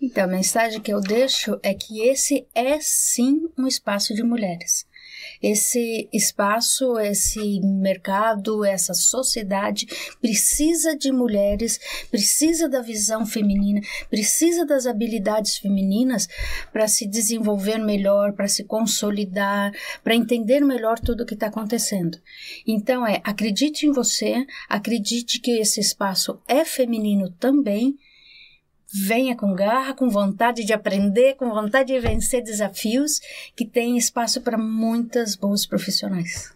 Então, a mensagem que eu deixo é que esse é sim um espaço de mulheres. Esse espaço, esse mercado, essa sociedade precisa de mulheres, precisa da visão feminina, precisa das habilidades femininas para se desenvolver melhor, para se consolidar, para entender melhor tudo o que está acontecendo. Então acredite em você, acredite que esse espaço é feminino também. Venha com garra, com vontade de aprender, com vontade de vencer desafios, que tem espaço para muitas boas profissionais.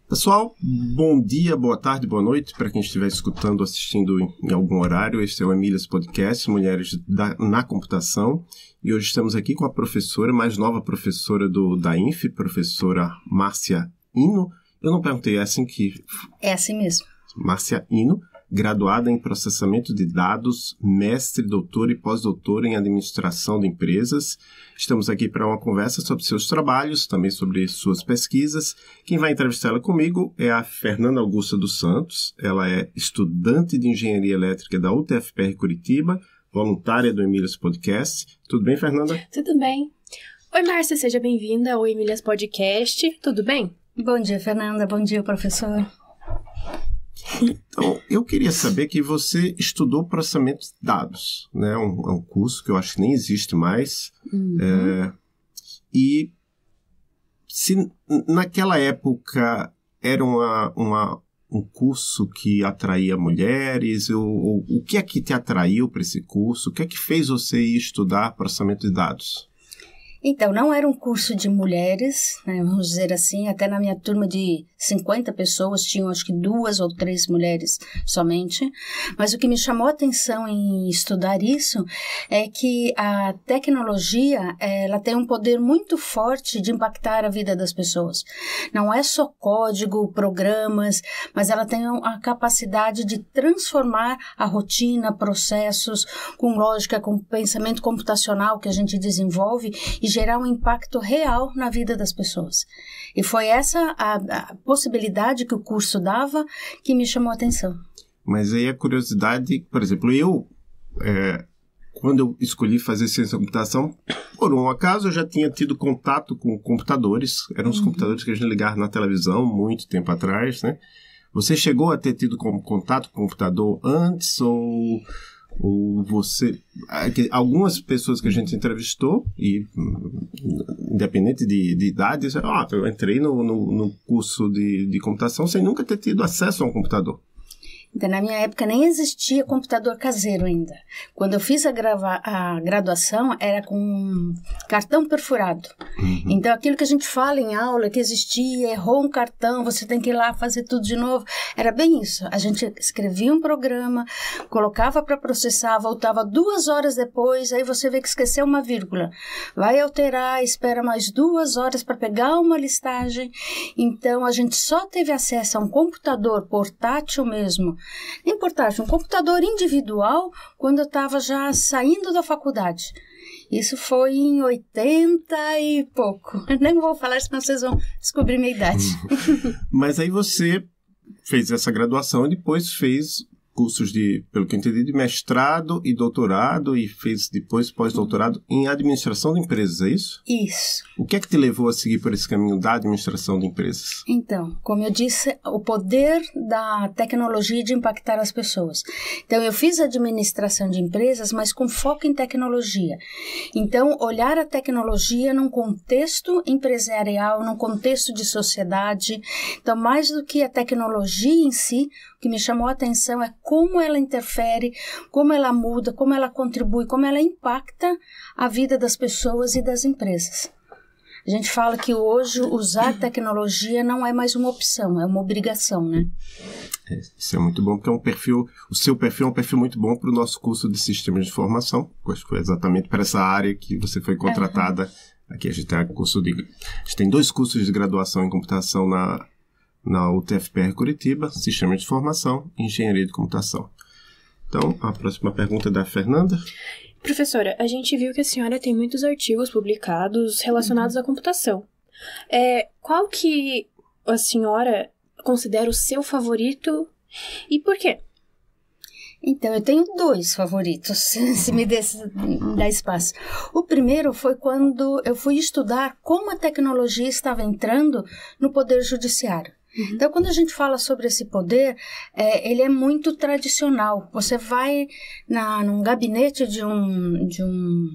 Pessoal, bom dia, boa tarde, boa noite para quem estiver escutando ou assistindo em algum horário. Este é o Emílias Podcast, Mulheres na Computação. E hoje estamos aqui com a professora, mais nova professora da INF, professora Márcia Ino. Eu não perguntei, é assim que... É assim mesmo. Márcia Ino, graduada em Processamento de Dados, mestre, doutora e pós-doutora em Administração de Empresas. Estamos aqui para uma conversa sobre seus trabalhos, também sobre suas pesquisas. Quem vai entrevistá-la comigo é a Fernanda Augusta dos Santos. Ela é estudante de Engenharia Elétrica da UTFPR Curitiba, voluntária do Emílias Podcast. Tudo bem, Fernanda? Tudo bem. Oi, Márcia, seja bem-vinda ao Emílias Podcast. Tudo bem? Bom dia, Fernanda. Bom dia, professor. Então, eu queria saber que você estudou processamento de dados, né? É um curso que eu acho que nem existe mais. E se naquela época era um curso que atraía mulheres, o que é que te atraiu para esse curso? O que é que fez você ir estudar processamento de dados? Então, não era um curso de mulheres, né, vamos dizer assim, até na minha turma de 50 pessoas, tinham acho que 2 ou 3 mulheres somente, mas o que me chamou a atenção em estudar isso é que a tecnologia, ela tem um poder muito forte de impactar a vida das pessoas. Não é só código, programas, mas ela tem a capacidade de transformar a rotina, processos, com lógica, com pensamento computacional que a gente desenvolve e gerar um impacto real na vida das pessoas. E foi essa a possibilidade que o curso dava que me chamou a atenção. Mas aí a curiosidade, por exemplo, quando eu escolhi fazer ciência da computação, por um acaso eu já tinha tido contato com computadores, eram os computadores que a gente ligava na televisão muito tempo atrás, né? Você chegou a ter tido contato com o computador antes ou você... Algumas pessoas que a gente entrevistou, e independente de idade, disseram, eu entrei no curso de computação sem nunca ter tido acesso a um computador. Então, na minha época nem existia computador caseiro ainda. Quando eu fiz a graduação, era com cartão perfurado. Então, aquilo que a gente fala em aula, que existia, errou um cartão, você tem que ir lá fazer tudo de novo, era bem isso. A gente escrevia um programa, colocava para processar, voltava 2 horas depois, aí você vê que esqueceu uma vírgula. Vai alterar, espera mais 2 horas para pegar uma listagem. Então, a gente só teve acesso a um computador portátil mesmo, nem portátil, um computador individual quando eu estava já saindo da faculdade. Isso foi em 80 e pouco. Nem vou falar, senão vocês vão descobrir minha idade. Mas aí você fez essa graduação e depois fez cursos pelo que eu entendi, de mestrado e doutorado, e fez depois pós-doutorado em administração de empresas, é isso? Isso. O que é que te levou a seguir por esse caminho da administração de empresas? Então, como eu disse, o poder da tecnologia de impactar as pessoas. Então, eu fiz administração de empresas, mas com foco em tecnologia. Então, olhar a tecnologia num contexto empresarial, num contexto de sociedade. Então, mais do que a tecnologia em si, o que me chamou a atenção é como ela interfere, como ela muda, como ela contribui, como ela impacta a vida das pessoas e das empresas. A gente fala que hoje usar tecnologia não é mais uma opção, é uma obrigação, né? Isso é muito bom, porque o seu perfil é um perfil muito bom para o nosso curso de Sistemas de Informação. Acho que foi exatamente para essa área que você foi contratada. Aqui a gente tem 2 cursos de graduação em computação na UTFPR Curitiba, Sistemas de Informação e Engenharia de Computação. Então, a próxima pergunta é da Fernanda. Professora, a gente viu que a senhora tem muitos artigos publicados relacionados à computação. Qual que a senhora considera o seu favorito E por quê? Então, eu tenho 2 favoritos, se me dá espaço. O primeiro foi quando eu fui estudar como a tecnologia estava entrando no poder judiciário. Então, quando a gente fala sobre esse poder, ele é muito tradicional. Você vai num gabinete de um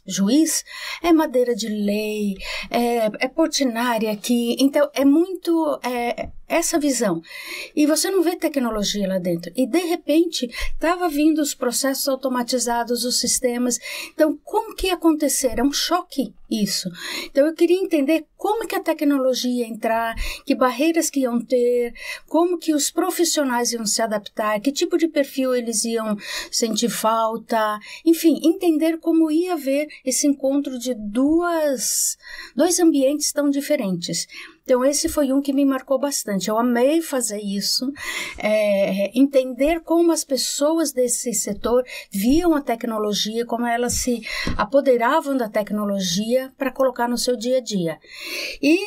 juiz, é madeira de lei, é portinária aqui. Então, é muito essa visão. E você não vê tecnologia lá dentro. E, de repente, estava vindo os processos automatizados, os sistemas. Então, como que ia acontecer? É um choque isso. Então, eu queria entender como que a tecnologia ia entrar, que barreiras que iam ter, como que os profissionais iam se adaptar, que tipo de perfil eles iam sentir falta. Enfim, entender como ia haver esse encontro de dois ambientes tão diferentes. Então, esse foi um que me marcou bastante. Eu amei fazer isso, entender como as pessoas desse setor viam a tecnologia, como elas se apoderavam da tecnologia para colocar no seu dia a dia. E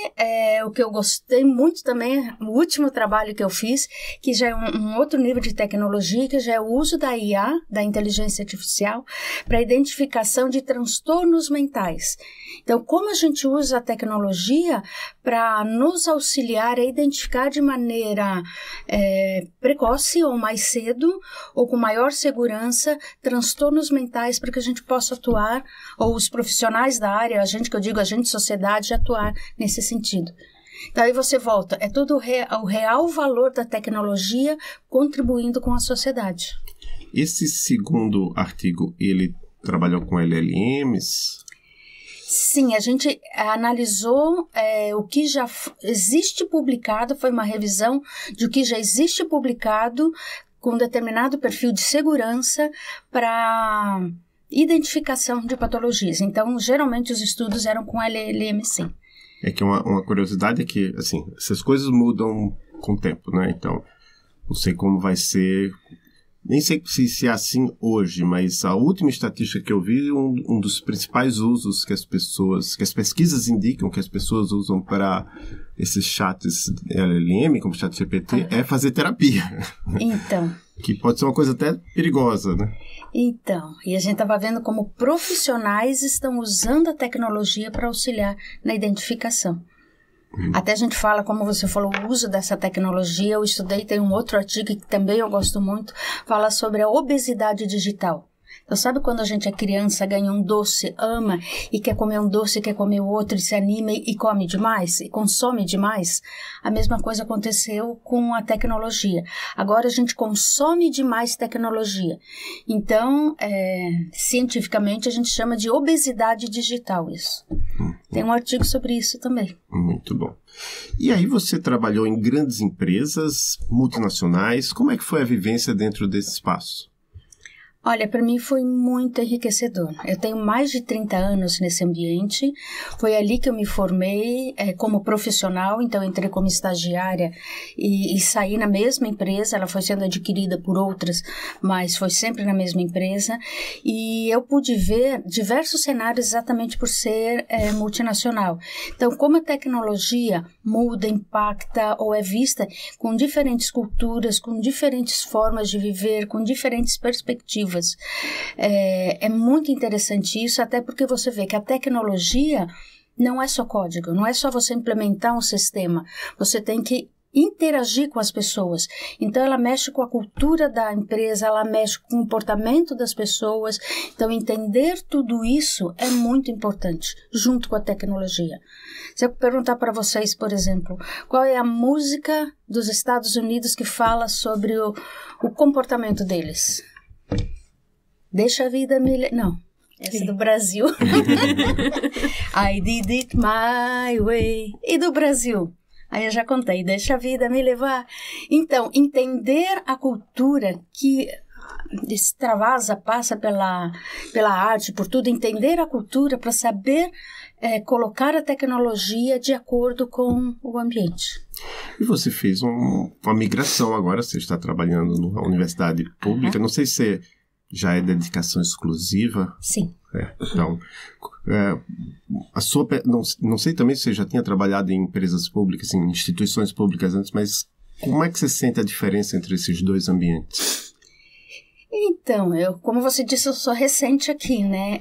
o que eu gostei muito também, o último trabalho que eu fiz, que já é um outro nível de tecnologia, que já é o uso da IA, da inteligência artificial, para identificação de transtornos mentais. Então, como a gente usa a tecnologia para nos auxiliar a identificar de maneira precoce ou mais cedo, ou com maior segurança, transtornos mentais para que a gente possa atuar, ou os profissionais da área, a gente que eu digo, a gente sociedade, atuar nesse sentido. Então, aí você volta, é todo o real valor da tecnologia contribuindo com a sociedade. Esse segundo artigo, ele trabalhou com LLMs? Sim, a gente analisou o que já existe publicado, foi uma revisão de o que já existe publicado com determinado perfil de segurança para identificação de patologias. Então, geralmente os estudos eram com LLM, sim. É que uma curiosidade é que, assim, essas coisas mudam com o tempo, né? Então, não sei como vai ser... Nem sei se é assim hoje, mas a última estatística que eu vi, um dos principais usos que as pesquisas indicam que as pessoas usam para esses chats LLM, como chat GPT, é fazer terapia. Então. Que pode ser uma coisa até perigosa, né? Então, e a gente estava vendo como profissionais estão usando a tecnologia para auxiliar na identificação. Até a gente fala, como você falou, o uso dessa tecnologia. Eu estudei, tem um outro artigo que também eu gosto muito, fala sobre a obesidade digital. Então, sabe quando a gente é criança, ganha um doce, ama, e quer comer um doce, quer comer o outro, e se anima e come demais, e consome demais? A mesma coisa aconteceu com a tecnologia. Agora a gente consome demais tecnologia. Então, cientificamente, a gente chama de obesidade digital isso. Tem um artigo sobre isso também. Muito bom. E aí você trabalhou em grandes empresas, multinacionais. Como é que foi a vivência dentro desse espaço? Olha, para mim foi muito enriquecedor. Eu tenho mais de 30 anos nesse ambiente. Foi ali que eu me formei como profissional. Então, entrei como estagiária e saí na mesma empresa. Ela foi sendo adquirida por outras, mas foi sempre na mesma empresa. E eu pude ver diversos cenários exatamente por ser multinacional. Então, como a tecnologia muda, impacta ou é vista com diferentes culturas, com diferentes formas de viver, com diferentes perspectivas. É muito interessante isso, até porque você vê que a tecnologia não é só código, não é só você implementar um sistema, você tem que interagir com as pessoas. Então, ela mexe com a cultura da empresa, ela mexe com o comportamento das pessoas. Então, entender tudo isso é muito importante, junto com a tecnologia. Se eu perguntar para vocês, por exemplo, qual é a música dos Estados Unidos que fala sobre o comportamento deles? Deixa a vida me... Não, essa é do Brasil. I did it my way. E do Brasil? Aí eu já contei, deixa a vida me levar. Então, entender a cultura que extravasa, passa pela arte, por tudo, entender a cultura para saber colocar a tecnologia de acordo com o ambiente. E você fez uma migração agora, você está trabalhando na universidade pública, não sei se já é dedicação exclusiva? Sim. Então, não sei também se você já tinha trabalhado em empresas públicas, em instituições públicas antes, mas Como é que você sente a diferença entre esses dois ambientes? Então, como você disse, eu sou recente aqui, né?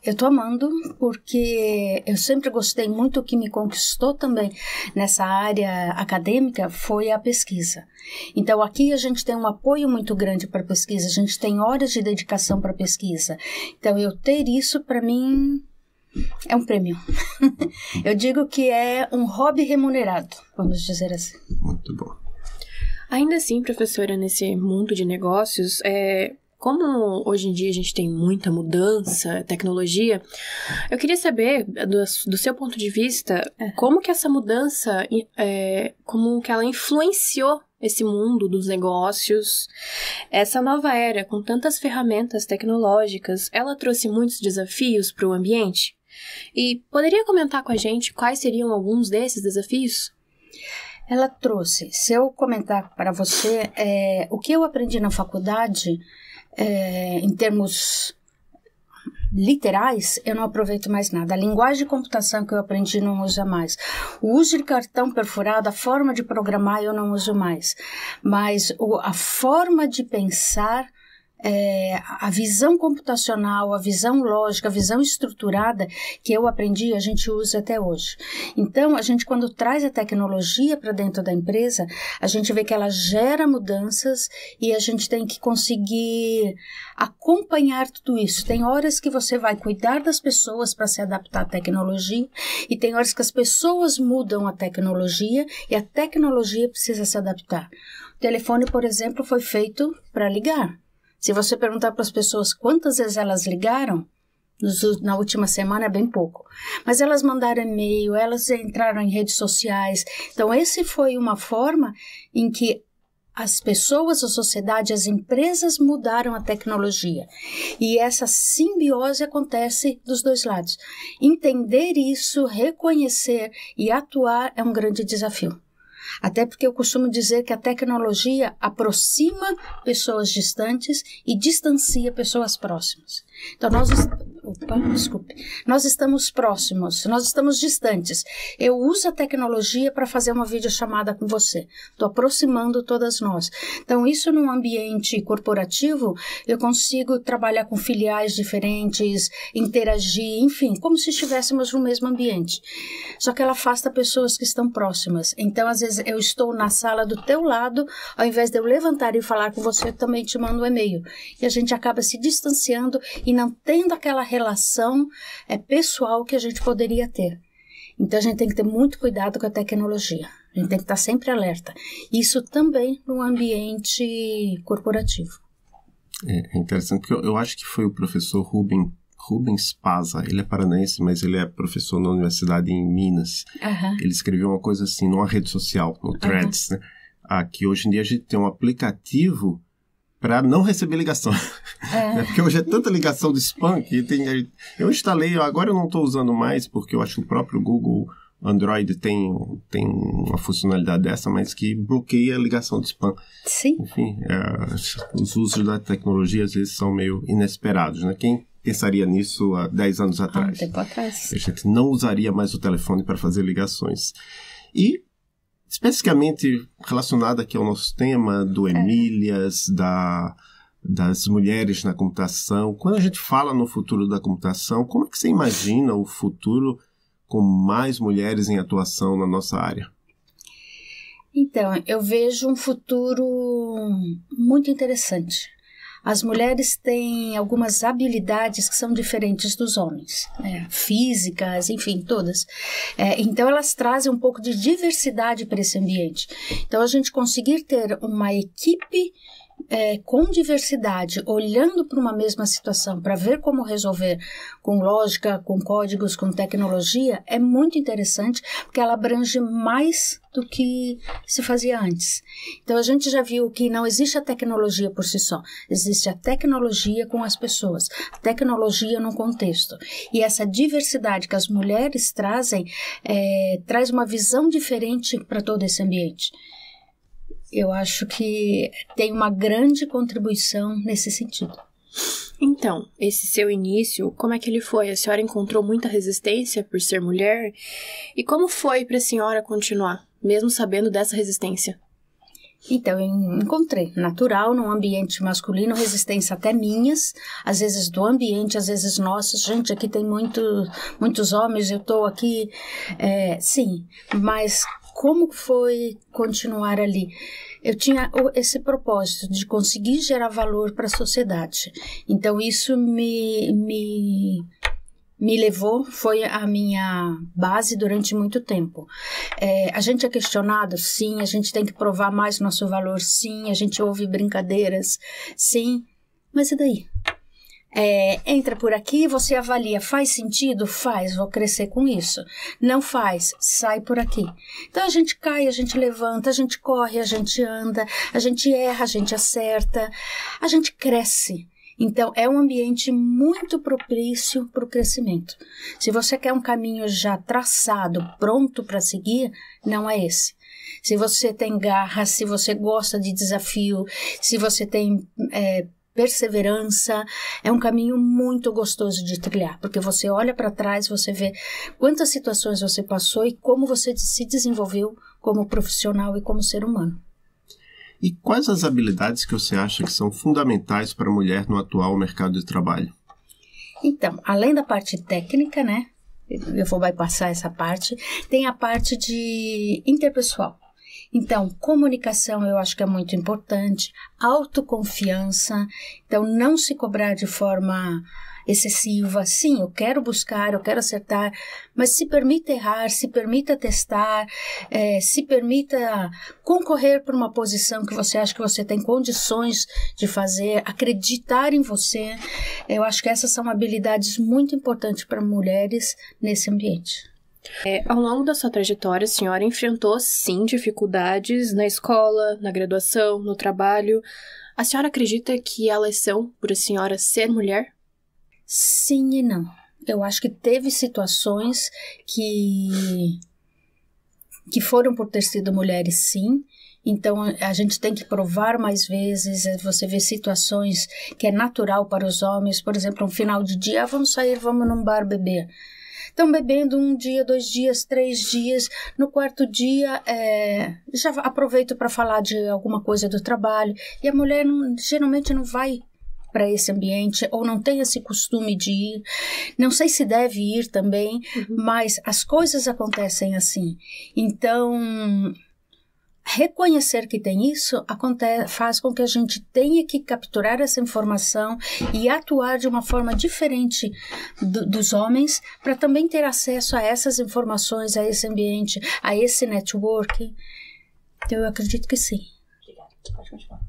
Eu tô amando porque eu sempre gostei muito, o que me conquistou também nessa área acadêmica foi a pesquisa. Então, aqui a gente tem um apoio muito grande para a pesquisa, a gente tem horas de dedicação para a pesquisa. Então, eu ter isso, para mim, é um prêmio. Eu digo que é um hobby remunerado, vamos dizer assim. Muito bom. Ainda assim, professora, nesse mundo de negócios, como hoje em dia a gente tem muita mudança, tecnologia, eu queria saber, do seu ponto de vista, como que essa mudança, como que ela influenciou esse mundo dos negócios, essa nova era, com tantas ferramentas tecnológicas, ela trouxe muitos desafios para o ambiente? E poderia comentar com a gente quais seriam alguns desses desafios? Ela trouxe, se eu comentar para você, o que eu aprendi na faculdade, em termos literais, eu não aproveito mais nada. A linguagem de computação que eu aprendi não usa mais. O uso de cartão perfurado, a forma de programar eu não uso mais. Mas a forma de pensar, a visão computacional, a visão lógica, a visão estruturada que eu aprendi, a gente usa até hoje. Então, a gente quando traz a tecnologia para dentro da empresa, a gente vê que ela gera mudanças e a gente tem que conseguir acompanhar tudo isso. Tem horas que você vai cuidar das pessoas para se adaptar à tecnologia e tem horas que as pessoas mudam a tecnologia e a tecnologia precisa se adaptar. O telefone, por exemplo, foi feito para ligar. Se você perguntar para as pessoas quantas vezes elas ligaram, na última semana é bem pouco. Mas elas mandaram e-mail, elas entraram em redes sociais. Então, essa foi uma forma em que as pessoas, a sociedade, as empresas mudaram a tecnologia. E essa simbiose acontece dos dois lados. Entender isso, reconhecer e atuar é um grande desafio. Até porque eu costumo dizer que a tecnologia aproxima pessoas distantes e distancia pessoas próximas. Então, nós estamos próximos, nós estamos distantes. Eu uso a tecnologia para fazer uma videochamada com você. Estou aproximando todas nós. Então, isso num ambiente corporativo, eu consigo trabalhar com filiais diferentes, interagir, enfim, como se estivéssemos no mesmo ambiente. Só que ela afasta pessoas que estão próximas. Então, às vezes, eu estou na sala do teu lado, ao invés de eu levantar e falar com você, eu também te mando um e-mail. E a gente acaba se distanciando e não tendo aquela relação pessoal que a gente poderia ter. Então, a gente tem que ter muito cuidado com a tecnologia. A gente tem que estar sempre alerta. Isso também no ambiente corporativo. É interessante, porque eu acho que foi o professor Rubens Paza, ele é paranaense, mas ele é professor na universidade em Minas. Ele escreveu uma coisa assim, numa rede social, no Threads, né? Que hoje em dia a gente tem um aplicativo para não receber ligação. Porque hoje é tanta ligação de spam que eu instalei, agora eu não estou usando mais, porque eu acho que o próprio Google Android tem uma funcionalidade dessa, mas que bloqueia a ligação de spam. Sim. Enfim, os usos da tecnologia às vezes são meio inesperados, né? Quem pensaria nisso há 10 anos atrás? Um tempo atrás. A gente não usaria mais o telefone para fazer ligações. E, especificamente relacionado aqui ao nosso tema do Emílias, das mulheres na computação, quando a gente fala no futuro da computação, como é que você imagina o futuro com mais mulheres em atuação na nossa área? Então, eu vejo um futuro muito interessante. As mulheres têm algumas habilidades que são diferentes dos homens, físicas, enfim, todas. Então, elas trazem um pouco de diversidade para esse ambiente. Então, a gente conseguir ter uma equipe com diversidade, olhando para uma mesma situação, para ver como resolver com lógica, com códigos, com tecnologia, é muito interessante, porque ela abrange mais do que se fazia antes. Então, a gente já viu que não existe a tecnologia por si só, existe a tecnologia com as pessoas, a tecnologia no contexto. E essa diversidade que as mulheres trazem, traz uma visão diferente para todo esse ambiente. Eu acho que tem uma grande contribuição nesse sentido. Então, esse seu início, como é que ele foi? A senhora encontrou muita resistência por ser mulher? E como foi para a senhora continuar? mesmo sabendo dessa resistência? Então, eu encontrei natural num ambiente masculino, resistência até minhas, às vezes do ambiente, às vezes nossas. Gente, aqui tem muitos homens, eu estou aqui, sim, mas como foi continuar ali? Eu tinha esse propósito de conseguir gerar valor para a sociedade. Então, isso me levou, foi a minha base durante muito tempo. A gente é questionado, sim, a gente tem que provar mais nosso valor, sim, a gente ouve brincadeiras, sim, mas e daí? Entra por aqui, você avalia, faz sentido? Faz, vou crescer com isso. Não faz, sai por aqui. Então a gente cai, a gente levanta, a gente corre, a gente anda, a gente erra, a gente acerta, a gente cresce. Então, é um ambiente muito propício para o crescimento. Se você quer um caminho já traçado, pronto para seguir, não é esse. Se você tem garra, se você gosta de desafio, se você tem perseverança, é um caminho muito gostoso de trilhar, porque você olha para trás, você vê quantas situações você passou e como você se desenvolveu como profissional e como ser humano. E quais as habilidades que você acha que são fundamentais para a mulher no atual mercado de trabalho? Então, além da parte técnica, né? Eu vou bypassar essa parte. Tem a parte de interpessoal. Então, comunicação eu acho que é muito importante. Autoconfiança. Então, não se cobrar de forma excessiva. Sim, eu quero buscar, eu quero acertar, mas se permita errar, se permita testar, se permita concorrer por uma posição que você acha que você tem condições de fazer, acreditar em você. Eu acho que essas são habilidades muito importantes para mulheres nesse ambiente. Ao longo da sua trajetória, a senhora enfrentou, sim, dificuldades na escola, na graduação, no trabalho. A senhora acredita que elas são por a senhora ser mulher? Sim e não. Eu acho que teve situações que foram por ter sido mulheres, sim. Então, a gente tem que provar mais vezes. Você vê situações que é natural para os homens. Por exemplo, um final de dia, vamos sair, vamos num bar beber. Estão bebendo 1 dia, 2 dias, 3 dias. No 4º dia, já aproveito para falar de alguma coisa do trabalho. E a mulher geralmente não vai para esse ambiente, ou não tem esse costume de ir. Não sei se deve ir também, mas as coisas acontecem assim. Então, reconhecer que tem isso faz com que a gente tenha que capturar essa informação e atuar de uma forma diferente dos homens, para também ter acesso a essas informações, a esse ambiente, a esse network. Então, eu acredito que sim. Obrigada. Pode continuar.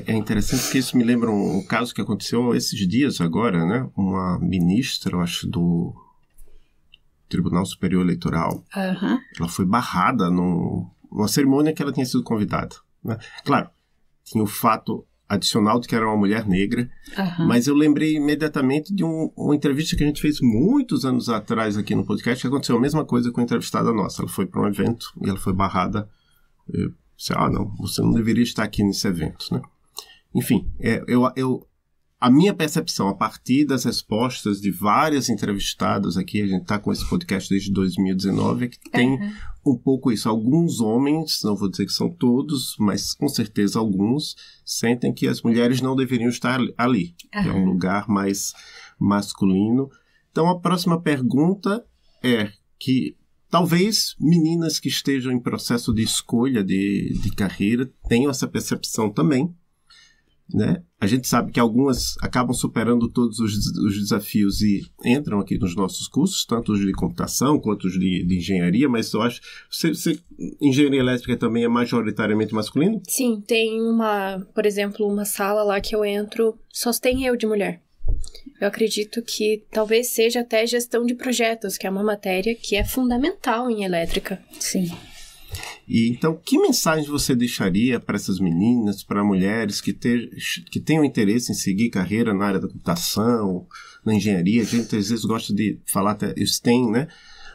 É interessante porque isso me lembra um caso que aconteceu esses dias agora, né? Uma ministra, eu acho, do Tribunal Superior Eleitoral, ela foi barrada numa cerimônia que ela tinha sido convidada, né? Claro, tinha o fato adicional de que era uma mulher negra, mas eu lembrei imediatamente de uma entrevista que a gente fez muitos anos atrás aqui no podcast, que aconteceu a mesma coisa com a entrevistada nossa. Ela foi para um evento e ela foi barrada. Não, você não deveria estar aqui nesse evento, né? Enfim, a minha percepção, a partir das respostas de várias entrevistadas aqui, a gente está com esse podcast desde 2019, é que tem um pouco isso. Alguns homens, não vou dizer que são todos, mas com certeza alguns, sentem que as mulheres não deveriam estar ali, que é um lugar mais masculino. Então, a próxima pergunta é que talvez meninas que estejam em processo de escolha de carreira tenham essa percepção também, né? A gente sabe que algumas acabam superando todos os desafios e entram aqui nos nossos cursos, tanto os de computação quanto os de engenharia, mas eu acho que engenharia elétrica também é majoritariamente masculino? Sim, tem por exemplo, uma sala lá que eu entro, só tem eu de mulher. Eu acredito que talvez seja até gestão de projetos, que é uma matéria que é fundamental em elétrica. Sim. E então, que mensagem você deixaria para essas meninas, para mulheres que tenham interesse em seguir carreira na área da computação, na engenharia? A gente às vezes gosta de falar até STEM, né?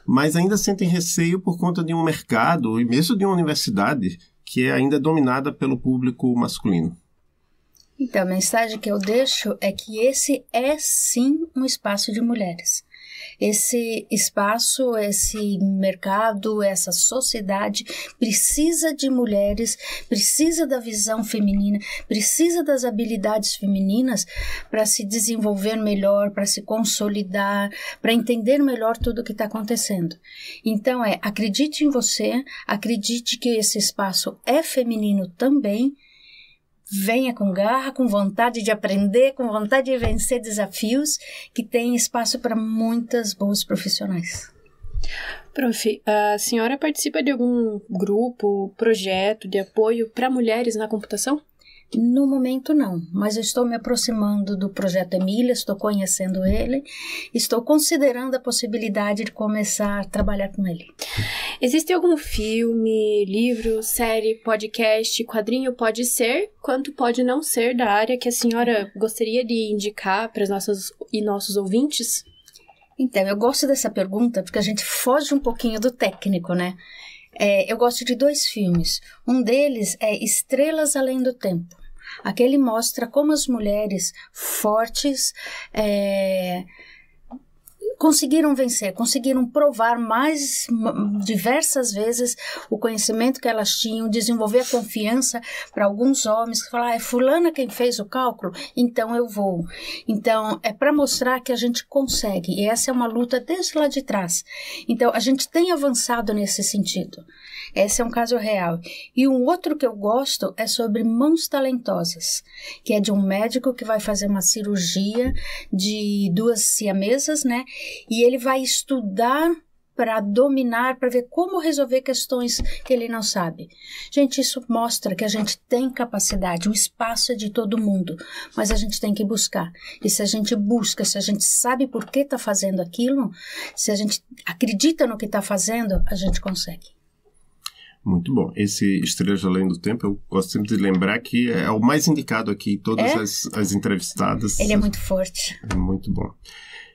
Mas ainda sentem receio por conta de um mercado e mesmo de uma universidade que é ainda dominada pelo público masculino. Então, a mensagem que eu deixo é que esse é sim um espaço de mulheres. Esse espaço, esse mercado, essa sociedade precisa de mulheres, precisa da visão feminina, precisa das habilidades femininas para se desenvolver melhor, para se consolidar, para entender melhor tudo o que está acontecendo. Então acredite em você, acredite que esse espaço é feminino também. Venha com garra, com vontade de aprender, com vontade de vencer desafios, que tem espaço para muitas boas profissionais. Prof, a senhora participa de algum grupo, projeto de apoio para mulheres na computação? No momento não, mas eu estou me aproximando do Projeto Emília, estou conhecendo ele, estou considerando a possibilidade de começar a trabalhar com ele. Existe algum filme, livro, série, podcast, quadrinho, pode ser, quanto pode não ser da área que a senhora gostaria de indicar para os nossos ouvintes? Então, eu gosto dessa pergunta porque a gente foge um pouquinho do técnico, né? Eu gosto de 2 filmes. Um deles é Estrelas Além do Tempo. Aquele mostra como as mulheres fortes conseguiram vencer, conseguiram provar diversas vezes o conhecimento que elas tinham, desenvolver a confiança para alguns homens que falam, é fulana quem fez o cálculo, então eu vou. Então, é para mostrar que a gente consegue, e essa é uma luta desde lá de trás. Então, a gente tem avançado nesse sentido. Esse é um caso real. E um outro que eu gosto é sobre Mãos Talentosas, que é de um médico que vai fazer uma cirurgia de 2 siamesas, né? E ele vai estudar para dominar, para ver como resolver questões que ele não sabe. Gente, isso mostra que a gente tem capacidade, o espaço é de todo mundo, mas a gente tem que buscar. E se a gente busca, se a gente sabe por que está fazendo aquilo, se a gente acredita no que está fazendo, a gente consegue. Muito bom. Esse Estrelas Além do Tempo, eu gosto sempre de lembrar que é o mais indicado aqui, todas as entrevistadas. Ele é muito forte. É muito bom.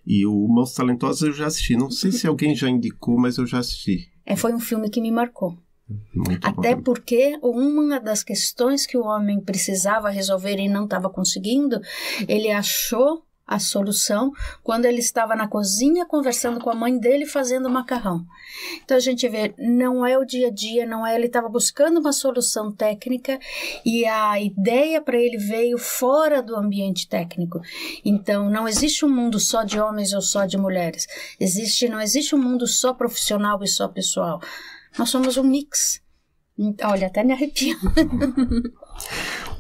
E o Mãos Talentosas eu já assisti. Não sei se alguém já indicou, mas eu já assisti. Foi um filme que me marcou. Muito Até bom. porque uma das questões que o homem precisava resolver e não estava conseguindo, ele achou a solução quando ele estava na cozinha conversando com a mãe dele fazendo macarrão. Então a gente vê, não é o dia a dia, não é, ele estava buscando uma solução técnica e a ideia para ele veio fora do ambiente técnico. Então não existe um mundo só de homens ou só de mulheres. Não existe um mundo só profissional e só pessoal. Nós somos um mix. Olha, até me arrepio.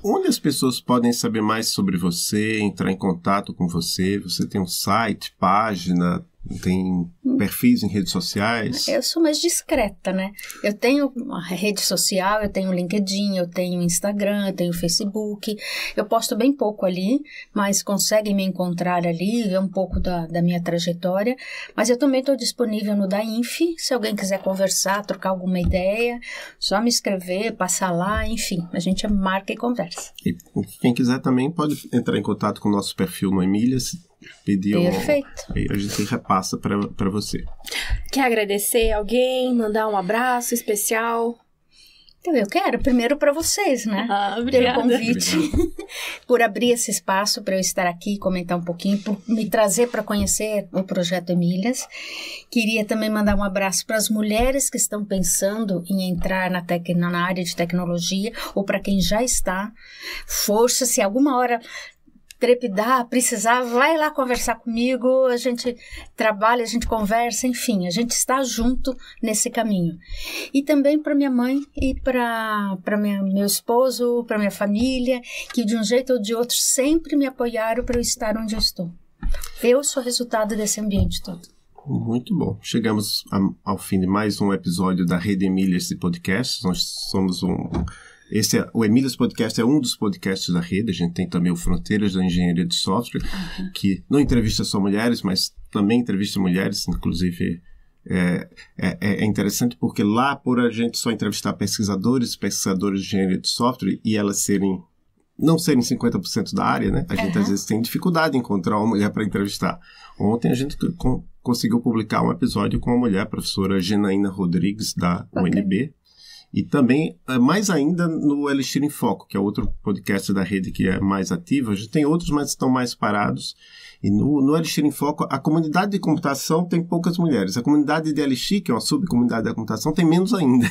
Onde as pessoas podem saber mais sobre você, entrar em contato com você? Você tem um site, página, tem perfis em redes sociais? Eu sou mais discreta, né? Eu tenho uma rede social, eu tenho LinkedIn, eu tenho Instagram, eu tenho Facebook. Eu posto bem pouco ali, mas conseguem me encontrar ali, ver um pouco da minha trajetória. Mas eu também estou disponível no DAINF, se alguém quiser conversar, trocar alguma ideia, só me escrever, passar lá, enfim, a gente marca e conversa. E quem quiser também pode entrar em contato com o nosso perfil no Emília, pedir Perfeito. Aí a gente repassa para você. Quer agradecer alguém, mandar um abraço especial? Então, eu quero primeiro para vocês, né? Obrigada. Pelo convite, por abrir esse espaço para eu estar aqui, comentar um pouquinho, por me trazer para conhecer o Projeto Emílias. Queria também mandar um abraço para as mulheres que estão pensando em entrar na área de tecnologia, ou para quem já está. Força, se alguma hora trepidar, precisar, vai lá conversar comigo, a gente trabalha, a gente conversa, enfim, a gente está junto nesse caminho. E também para minha mãe e para meu esposo, para minha família, que de um jeito ou de outro sempre me apoiaram para eu estar onde eu estou. Eu sou resultado desse ambiente todo. Muito bom. Chegamos ao fim de mais um episódio da Rede Emílias de Podcasts. Nós somos o Emílias Podcast é um dos podcasts da rede. A gente tem também o Fronteiras da Engenharia de Software, que não entrevista só mulheres, mas também entrevista mulheres. Inclusive, é interessante porque lá, por a gente só entrevistar pesquisadores de engenharia de software e elas não serem 50% da área, né? A gente às vezes tem dificuldade em encontrar uma mulher para entrevistar. Ontem a gente conseguiu publicar um episódio com uma mulher, a professora Genaína Rodrigues, da UNB. E também, mais ainda, no Elixir em Foco, que é outro podcast da rede que é mais ativo. A gente tem outros, mas estão mais parados. E no Elixir em Foco, a comunidade de computação tem poucas mulheres. A comunidade de Elixir, que é uma subcomunidade da computação, tem menos ainda.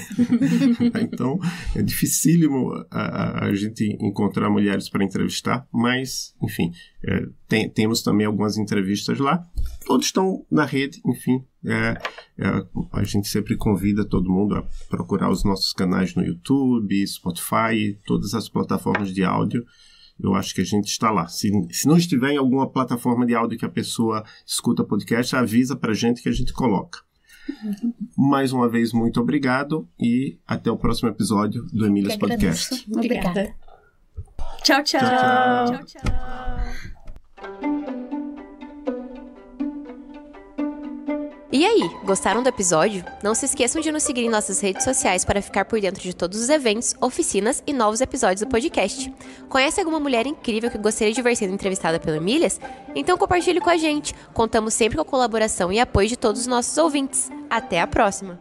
Então, é dificílimo a gente encontrar mulheres para entrevistar, mas, enfim, temos também algumas entrevistas lá. Todos estão na rede, enfim. A gente sempre convida todo mundo a procurar os nossos canais no YouTube, Spotify, todas as plataformas de áudio. Eu acho que a gente está lá. Se não estiver em alguma plataforma de áudio que a pessoa escuta podcast, avisa pra gente que a gente coloca. Mais uma vez, muito obrigado e até o próximo episódio do Emílias Podcast. Obrigada. Tchau, tchau. Tchau, tchau. E aí, gostaram do episódio? Não se esqueçam de nos seguir em nossas redes sociais para ficar por dentro de todos os eventos, oficinas e novos episódios do podcast. Conhece alguma mulher incrível que gostaria de ver sendo entrevistada pelo Emílias? Então compartilhe com a gente. Contamos sempre com a colaboração e apoio de todos os nossos ouvintes. Até a próxima!